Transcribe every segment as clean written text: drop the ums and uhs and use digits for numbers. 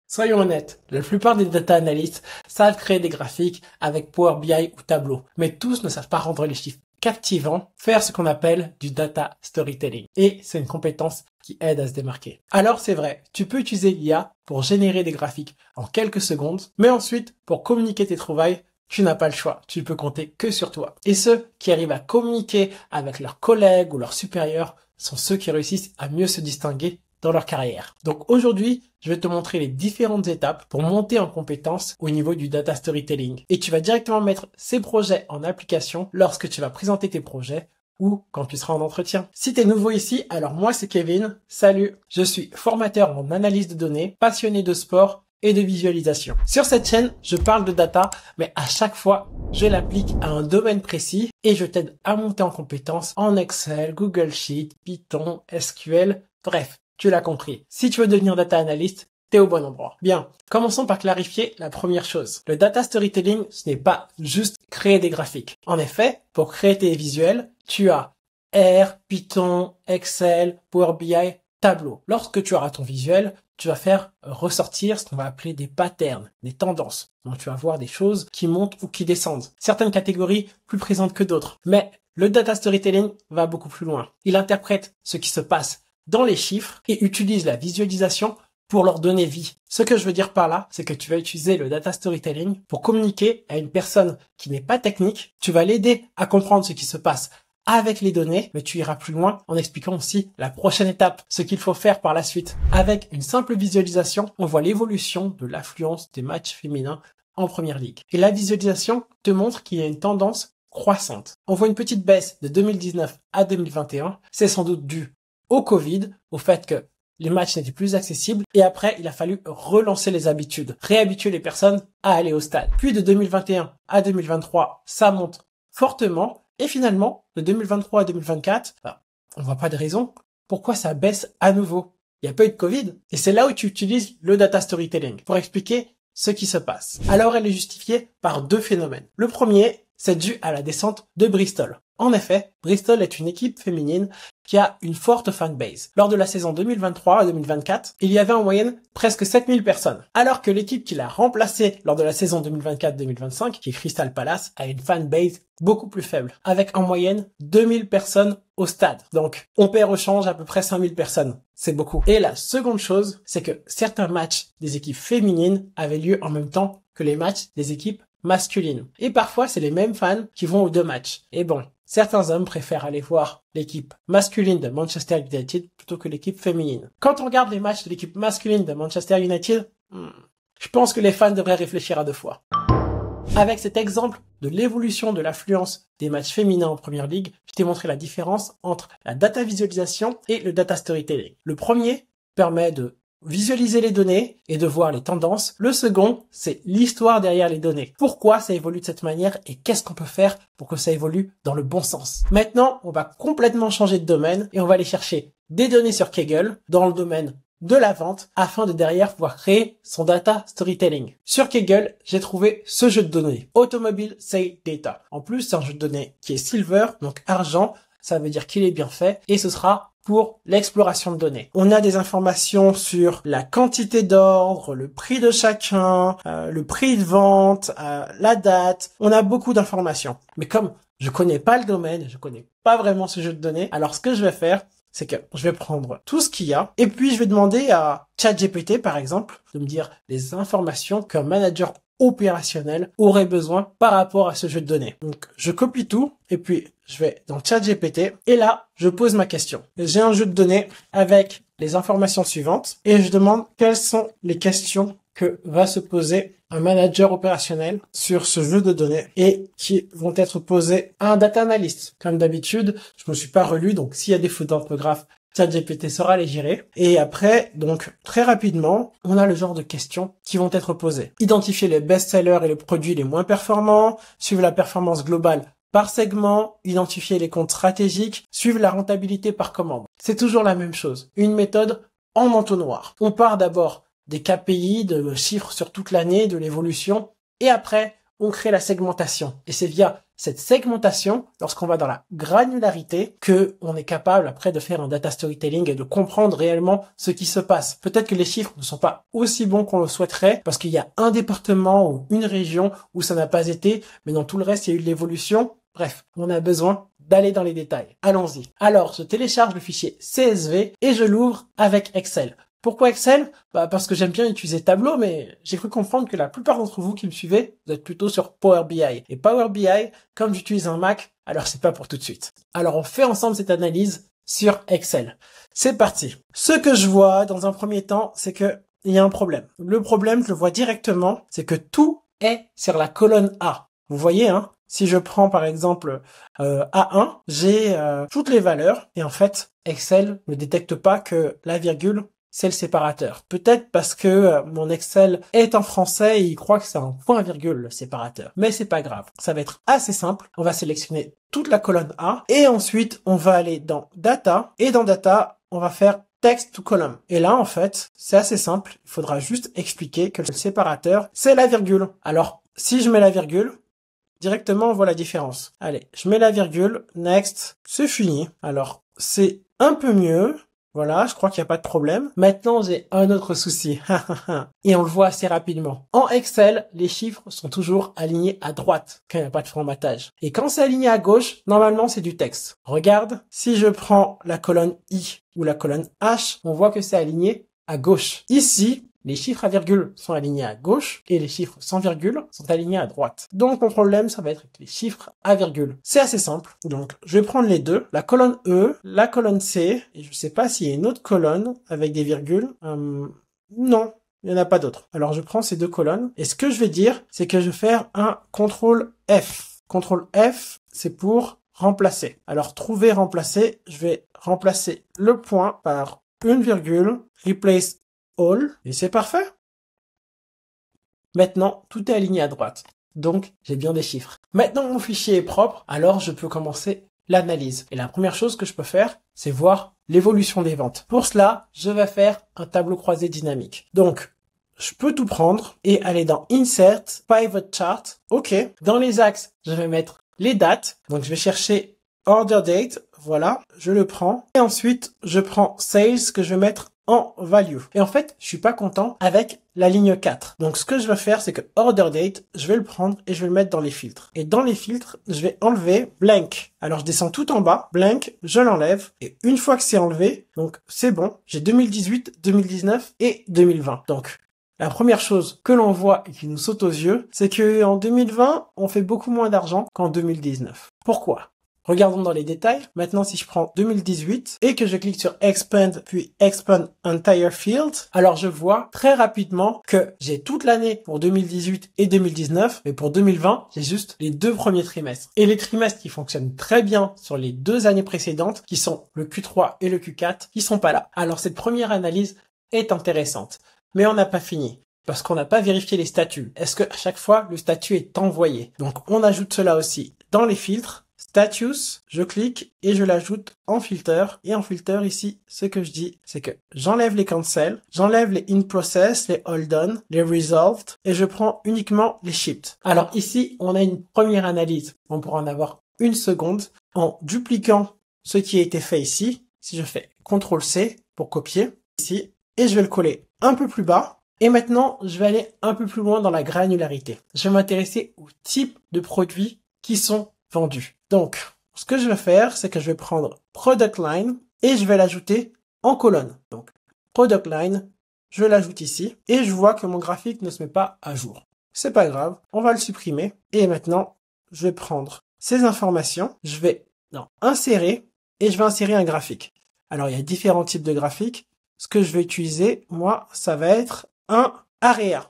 Soyons honnêtes, la plupart des data analysts savent créer des graphiques avec Power BI ou Tableau, mais tous ne savent pas rendre les chiffres captivants, faire ce qu'on appelle du data storytelling. Et c'est une compétence qui aide à se démarquer. Alors c'est vrai, tu peux utiliser l'IA pour générer des graphiques en quelques secondes, mais ensuite, pour communiquer tes trouvailles, tu n'as pas le choix, tu peux compter que sur toi. Et ceux qui arrivent à communiquer avec leurs collègues ou leurs supérieurs sont ceux qui réussissent à mieux se distinguer dans leur carrière. Donc aujourd'hui, je vais te montrer les différentes étapes pour monter en compétence au niveau du data storytelling. Et tu vas directement mettre ces projets en application lorsque tu vas présenter tes projets ou quand tu seras en entretien. Si tu es nouveau ici, alors moi c'est Kevin. Salut, je suis formateur en analyse de données, passionné de sport et de visualisation. Sur cette chaîne, je parle de data, mais à chaque fois, je l'applique à un domaine précis et je t'aide à monter en compétence en Excel, Google Sheet, Python, SQL, bref. Tu l'as compris. Si tu veux devenir data analyst, t'es au bon endroit. Bien, commençons par clarifier la première chose. Le data storytelling, ce n'est pas juste créer des graphiques. En effet, pour créer tes visuels, tu as R, Python, Excel, Power BI, Tableau. Lorsque tu auras ton visuel, tu vas faire ressortir ce qu'on va appeler des patterns, des tendances. Donc tu vas voir des choses qui montent ou qui descendent. Certaines catégories plus présentes que d'autres. Mais le data storytelling va beaucoup plus loin. Il interprète ce qui se passe dans les chiffres et utilise la visualisation pour leur donner vie. Ce que je veux dire par là, c'est que tu vas utiliser le data storytelling pour communiquer à une personne qui n'est pas technique. Tu vas l'aider à comprendre ce qui se passe avec les données, mais tu iras plus loin en expliquant aussi la prochaine étape, ce qu'il faut faire par la suite. Avec une simple visualisation, on voit l'évolution de l'affluence des matchs féminins en première ligue. Et la visualisation te montre qu'il y a une tendance croissante. On voit une petite baisse de 2019 à 2021. C'est sans doute dû au Covid, au fait que les matchs n'étaient plus accessibles et après il a fallu relancer les habitudes, réhabituer les personnes à aller au stade. Puis de 2021 à 2023, ça monte fortement et finalement de 2023 à 2024, on voit pas de raison pourquoi ça baisse à nouveau. Il n'y a pas eu de Covid et c'est là où tu utilises le data storytelling pour expliquer ce qui se passe. Alors elle est justifiée par deux phénomènes. Le premier, c'est dû à la descente de Bristol. En effet, Bristol est une équipe féminine qui a une forte fanbase. Lors de la saison 2023 à 2024, il y avait en moyenne presque 7000 personnes. Alors que l'équipe qui l'a remplacée lors de la saison 2024-2025, qui est Crystal Palace, a une fanbase beaucoup plus faible, avec en moyenne 2000 personnes au stade. Donc, on perd au change à peu près 5000 personnes. C'est beaucoup. Et la seconde chose, c'est que certains matchs des équipes féminines avaient lieu en même temps que les matchs des équipes masculines. Et parfois, c'est les mêmes fans qui vont aux deux matchs. Et bon, certains hommes préfèrent aller voir l'équipe masculine de Manchester United plutôt que l'équipe féminine. Quand on regarde les matchs de l'équipe masculine de Manchester United, je pense que les fans devraient réfléchir à deux fois. Avec cet exemple de l'évolution de l'affluence des matchs féminins en première ligue, je t'ai montré la différence entre la data visualisation et le data storytelling. Le premier permet de visualiser les données et de voir les tendances. Le second, c'est l'histoire derrière les données. Pourquoi ça évolue de cette manière et qu'est-ce qu'on peut faire pour que ça évolue dans le bon sens. Maintenant, on va complètement changer de domaine et on va aller chercher des données sur Kaggle dans le domaine de la vente afin de derrière pouvoir créer son data storytelling. Sur Kaggle, j'ai trouvé ce jeu de données, Automobile Sale Data. En plus, c'est un jeu de données qui est silver, donc argent, ça veut dire qu'il est bien fait et ce sera pour l'exploration de données. On a des informations sur la quantité d'ordres, le prix de chacun, le prix de vente, la date. On a beaucoup d'informations. Mais comme je connais pas le domaine, je connais pas vraiment ce jeu de données, alors ce que je vais faire, c'est que je vais prendre tout ce qu'il y a et puis je vais demander à ChatGPT, par exemple, de me dire les informations qu'un manager opérationnel aurait besoin par rapport à ce jeu de données. Donc, je copie tout et puis je vais dans ChatGPT et là, je pose ma question. J'ai un jeu de données avec les informations suivantes et je demande quelles sont les questions que va se poser un manager opérationnel sur ce jeu de données et qui vont être posées à un data analyst. Comme d'habitude, je me suis pas relu, donc s'il y a des fautes d'orthographe, ChatGPT saura les gérer. Et après, donc, très rapidement, on a le genre de questions qui vont être posées. Identifier les best-sellers et les produits les moins performants, suivre la performance globale par segment, identifier les comptes stratégiques, suivre la rentabilité par commande. C'est toujours la même chose. Une méthode en entonnoir. On part d'abord des KPI, de chiffres sur toute l'année, de l'évolution, et après, on crée la segmentation. Et c'est via cette segmentation, lorsqu'on va dans la granularité, que on est capable après de faire un data storytelling et de comprendre réellement ce qui se passe. Peut-être que les chiffres ne sont pas aussi bons qu'on le souhaiterait parce qu'il y a un département ou une région où ça n'a pas été, mais dans tout le reste, il y a eu de l'évolution. Bref, on a besoin d'aller dans les détails. Allons-y. Alors, je télécharge le fichier CSV et je l'ouvre avec Excel. Pourquoi Excel? Parce que j'aime bien utiliser Tableau, mais j'ai cru comprendre que la plupart d'entre vous qui me suivez, vous êtes plutôt sur Power BI. Et Power BI, comme j'utilise un Mac, alors c'est pas pour tout de suite. Alors on fait ensemble cette analyse sur Excel. C'est parti. Ce que je vois dans un premier temps, c'est que il y a un problème. Le problème, je le vois directement, c'est que tout est sur la colonne A. Vous voyez, hein? Si je prends par exemple A1, j'ai toutes les valeurs et en fait, Excel ne détecte pas que la virgule c'est le séparateur. Peut-être parce que mon Excel est en français et il croit que c'est un point virgule le séparateur. Mais c'est pas grave. Ça va être assez simple. On va sélectionner toute la colonne A et ensuite on va aller dans Data et dans Data, on va faire Text to Column. Et là, en fait, c'est assez simple. Il faudra juste expliquer que le séparateur, c'est la virgule. Alors, si je mets la virgule, directement, on voit la différence. Allez, je mets la virgule, next, c'est fini. Alors, c'est un peu mieux. Voilà, je crois qu'il n'y a pas de problème. Maintenant, j'ai un autre souci. Et on le voit assez rapidement. En Excel, les chiffres sont toujours alignés à droite quand il n'y a pas de formatage. Et quand c'est aligné à gauche, normalement, c'est du texte. Regarde, si je prends la colonne I ou la colonne H, on voit que c'est aligné à gauche. Ici, les chiffres à virgule sont alignés à gauche et les chiffres sans virgule sont alignés à droite. Donc mon problème, ça va être avec les chiffres à virgule. C'est assez simple. Donc je vais prendre les deux, la colonne E, la colonne C, et je ne sais pas s'il y a une autre colonne avec des virgules. Non, il n'y en a pas d'autre. Alors je prends ces deux colonnes et ce que je vais dire, c'est que je vais faire un CTRL F. CTRL F, c'est pour remplacer. Alors trouver, remplacer, je vais remplacer le point par une virgule, replace all, et c'est parfait. Maintenant, tout est aligné à droite. Donc, j'ai bien des chiffres. Maintenant, mon fichier est propre, alors je peux commencer l'analyse. Et la première chose que je peux faire, c'est voir l'évolution des ventes. Pour cela, je vais faire un tableau croisé dynamique. Donc, je peux tout prendre et aller dans Insert, Pivot Chart. OK. Dans les axes, je vais mettre les dates. Donc, je vais chercher Order Date. Voilà, je le prends. Et ensuite, je prends Sales que je vais mettre en value. Et en fait, je suis pas content avec la ligne 4. Donc, ce que je vais faire, c'est que order date, je vais le prendre et je vais le mettre dans les filtres. Et dans les filtres, je vais enlever blank. Alors, je descends tout en bas, blank, je l'enlève. Et une fois que c'est enlevé, donc c'est bon, j'ai 2018, 2019 et 2020. Donc, la première chose que l'on voit et qui nous saute aux yeux, c'est que en 2020, on fait beaucoup moins d'argent qu'en 2019. Pourquoi ? Regardons dans les détails. Maintenant, si je prends 2018 et que je clique sur Expand puis Expand Entire Field, alors je vois très rapidement que j'ai toute l'année pour 2018 et 2019, mais pour 2020, j'ai juste les 2 premiers trimestres. Et les trimestres qui fonctionnent très bien sur les 2 années précédentes, qui sont le Q3 et le Q4, qui sont pas là. Alors cette première analyse est intéressante, mais on n'a pas fini. Parce qu'on n'a pas vérifié les statuts. Est-ce que à chaque fois, le statut est envoyé? Donc, on ajoute cela aussi dans les filtres. Status, je clique et je l'ajoute en filter. Et en filter, ici, ce que je dis, c'est que j'enlève les cancel, j'enlève les in process, les hold on, les resolved, et je prends uniquement les shipped. Alors ici, on a une première analyse. On pourra en avoir une seconde en dupliquant ce qui a été fait ici. Si je fais CTRL-C pour copier ici, et je vais le coller un peu plus bas. Et maintenant, je vais aller un peu plus loin dans la granularité. Je vais m'intéresser au type de produits qui sont vendus. Donc, ce que je vais faire, c'est que je vais prendre Product Line et je vais l'ajouter en colonne. Donc, Product Line, je l'ajoute ici et je vois que mon graphique ne se met pas à jour. C'est pas grave, on va le supprimer. Et maintenant, je vais prendre ces informations, je vais dans Insérer et je vais insérer un graphique. Alors, il y a différents types de graphiques. Ce que je vais utiliser, moi, ça va être un Area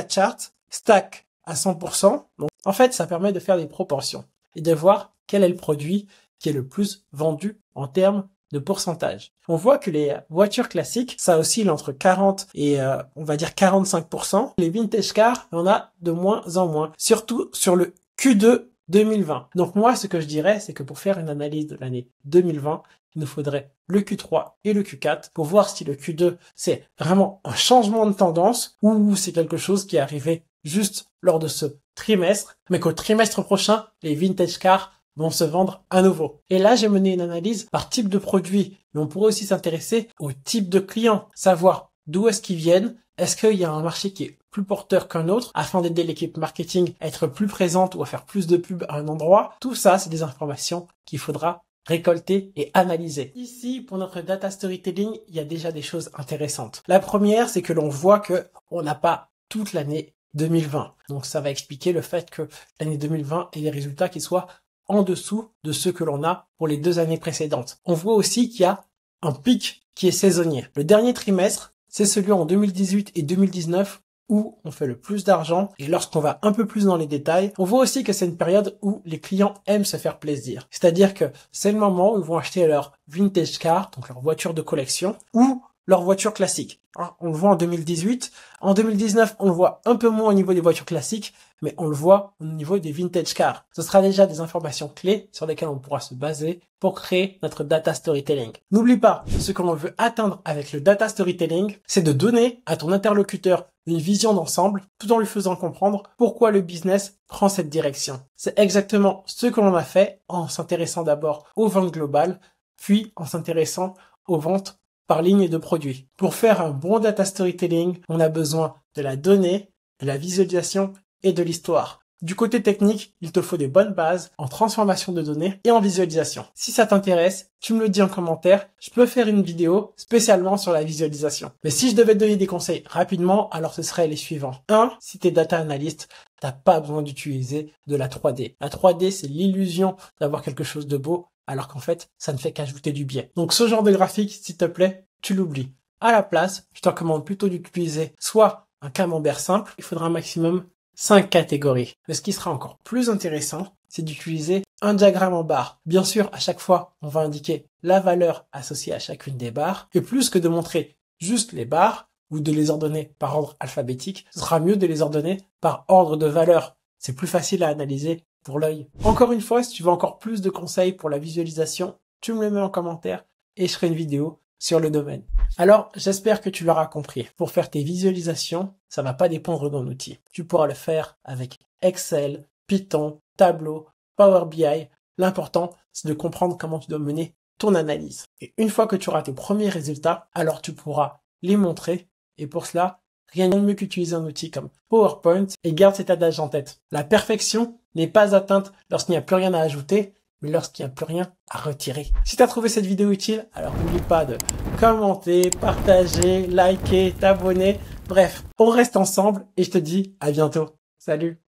Chart Stack à 100%. Donc, en fait, ça permet de faire des proportions et de voir quel est le produit qui est le plus vendu en termes de pourcentage. On voit que les voitures classiques, ça oscille entre 40 et on va dire 45%. Les vintage cars, on a de moins en moins, surtout sur le Q2 2020. Donc moi, ce que je dirais, c'est que pour faire une analyse de l'année 2020, il nous faudrait le Q3 et le Q4 pour voir si le Q2, c'est vraiment un changement de tendance ou c'est quelque chose qui est arrivé juste lors de ce trimestre, mais qu'au trimestre prochain, les vintage cars vont se vendre à nouveau. Et là, j'ai mené une analyse par type de produit, mais on pourrait aussi s'intéresser au type de client, savoir d'où est-ce qu'ils viennent, est-ce qu'il y a un marché qui est plus porteur qu'un autre, afin d'aider l'équipe marketing à être plus présente ou à faire plus de pubs à un endroit. Tout ça, c'est des informations qu'il faudra récolter et analyser. Ici, pour notre data storytelling, il y a déjà des choses intéressantes. La première, c'est que l'on voit que on n'a pas toute l'année 2020. Donc ça va expliquer le fait que l'année 2020 ait des résultats qui soient en dessous de ceux que l'on a pour les 2 années précédentes. On voit aussi qu'il y a un pic qui est saisonnier. Le dernier trimestre, c'est celui en 2018 et 2019 où on fait le plus d'argent, et lorsqu'on va un peu plus dans les détails, on voit aussi que c'est une période où les clients aiment se faire plaisir. C'est-à-dire que c'est le moment où ils vont acheter leur vintage car, donc leur voiture de collection, ou leur voiture classique. On le voit en 2018. En 2019, on le voit un peu moins au niveau des voitures classiques, mais on le voit au niveau des vintage cars. Ce sera déjà des informations clés sur lesquelles on pourra se baser pour créer notre data storytelling. N'oublie pas, ce que l'on veut atteindre avec le data storytelling, c'est de donner à ton interlocuteur une vision d'ensemble, tout en lui faisant comprendre pourquoi le business prend cette direction. C'est exactement ce que l'on a fait en s'intéressant d'abord aux ventes globales, puis en s'intéressant aux ventes par ligne de produits. Pour faire un bon data storytelling, on a besoin de la donnée, de la visualisation et de l'histoire. Du côté technique, il te faut des bonnes bases en transformation de données et en visualisation. Si ça t'intéresse, tu me le dis en commentaire, je peux faire une vidéo spécialement sur la visualisation. Mais si je devais te donner des conseils rapidement, alors ce serait les suivants. 1. Si tu es data analyst, t'as pas besoin d'utiliser de la 3D. La 3D, c'est l'illusion d'avoir quelque chose de beau, alors qu'en fait, ça ne fait qu'ajouter du biais. Donc ce genre de graphique, s'il te plaît, tu l'oublies. À la place, je te recommande plutôt d'utiliser soit un camembert simple, il faudra un maximum 5 catégories. Mais ce qui sera encore plus intéressant, c'est d'utiliser un diagramme en barres. Bien sûr, à chaque fois, on va indiquer la valeur associée à chacune des barres. Et plus que de montrer juste les barres ou de les ordonner par ordre alphabétique, ce sera mieux de les ordonner par ordre de valeur. C'est plus facile à analyser pour l'œil. Encore une fois, si tu veux encore plus de conseils pour la visualisation, tu me les mets en commentaire et je ferai une vidéo sur le domaine. Alors, j'espère que tu l'auras compris. Pour faire tes visualisations, ça va pas dépendre d'un outil. Tu pourras le faire avec Excel, Python, Tableau, Power BI. L'important, c'est de comprendre comment tu dois mener ton analyse. Et une fois que tu auras tes premiers résultats, alors tu pourras les montrer. Et pour cela, rien de mieux qu'utiliser un outil comme PowerPoint et garde cet adage en tête. La perfection n'est pas atteinte lorsqu'il n'y a plus rien à ajouter, mais lorsqu'il n'y a plus rien à retirer. Si tu as trouvé cette vidéo utile, alors n'oublie pas de commenter, partager, liker, t'abonner. Bref, on reste ensemble et je te dis à bientôt. Salut!